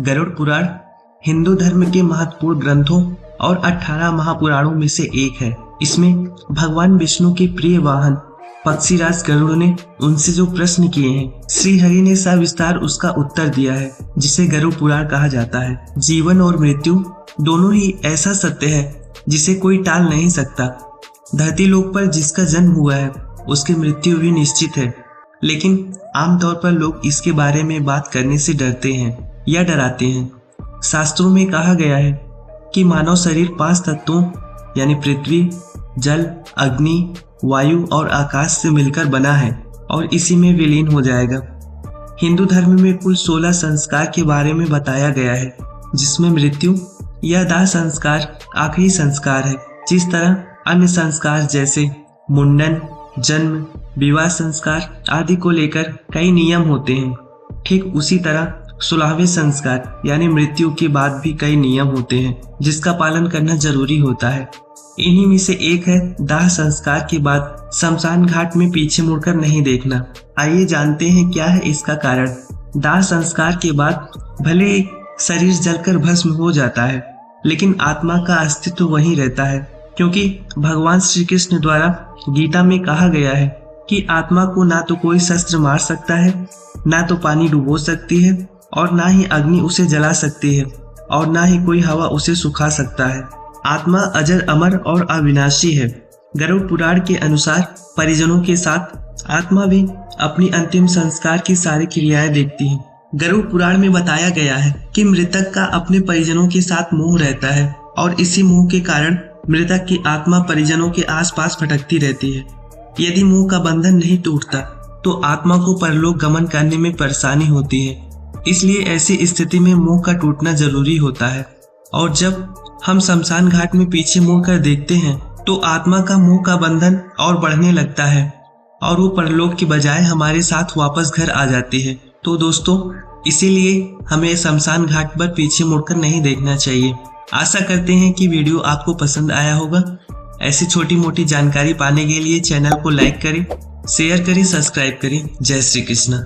गरुड़ पुराण हिंदू धर्म के महत्वपूर्ण ग्रंथों और 18 महापुराणों में से एक है। इसमें भगवान विष्णु के प्रिय वाहन पक्षीराज गरुड़ ने उनसे जो प्रश्न किए हैं, श्री हरि ने सविस्तार उसका उत्तर दिया है, जिसे गरुड़ पुराण कहा जाता है। जीवन और मृत्यु दोनों ही ऐसा सत्य है जिसे कोई टाल नहीं सकता। धरती लोक पर जिसका जन्म हुआ है उसकी मृत्यु भी निश्चित है, लेकिन आमतौर पर लोग इसके बारे में बात करने से डरते हैं या डराते हैं। शास्त्रों में कहा गया है कि मानव शरीर 5 तत्वों यानी पृथ्वी, जल, अग्नि, वायु और आकाश से मिलकर बना है और इसी में विलीन हो जाएगा। हिंदू धर्म में कुल 16 संस्कार के बारे में बताया गया है, जिसमें मृत्यु या दाह संस्कार आखिरी संस्कार है। जिस तरह अन्य संस्कार जैसे मुंडन, जन्म, विवाह संस्कार आदि को लेकर कई नियम होते हैं, ठीक उसी तरह 16वें संस्कार यानी मृत्यु के बाद भी कई नियम होते हैं जिसका पालन करना जरूरी होता है। इन्हीं में से एक है दाह संस्कार के बाद शमशान घाट में पीछे मुड़कर नहीं देखना। आइए जानते हैं क्या है इसका कारण। दाह संस्कार के बाद भले शरीर जलकर भस्म हो जाता है, लेकिन आत्मा का अस्तित्व वहीं रहता है, क्योंकि भगवान श्री कृष्ण द्वारा गीता में कहा गया है कि आत्मा को ना तो कोई शस्त्र मार सकता है, ना तो पानी डुबो सकती है, और ना ही अग्नि उसे जला सकती है, और ना ही कोई हवा उसे सुखा सकता है। आत्मा अजर, अमर और अविनाशी है। गरुड़ पुराण के अनुसार परिजनों के साथ आत्मा भी अपनी अंतिम संस्कार की सारी क्रियाएं देखती है। गरुड़ पुराण में बताया गया है कि मृतक का अपने परिजनों के साथ मोह रहता है, और इसी मोह के कारण मृतक की आत्मा परिजनों के आसपास भटकती रहती है। यदि मोह का बंधन नहीं टूटता तो आत्मा को परलोक गमन करने में परेशानी होती है। इसलिए ऐसी स्थिति में मोह का टूटना जरूरी होता है, और जब हम शमशान घाट में पीछे मुड़कर देखते हैं तो आत्मा का मोह का बंधन और बढ़ने लगता है, और वो परलोक की बजाय हमारे साथ वापस घर आ जाती है। तो दोस्तों, इसीलिए हमें शमशान घाट पर पीछे मुड़कर नहीं देखना चाहिए। आशा करते हैं कि वीडियो आपको पसंद आया होगा। ऐसी छोटी मोटी जानकारी पाने के लिए चैनल को लाइक करें, शेयर करें, सब्सक्राइब करें। जय श्री कृष्ण।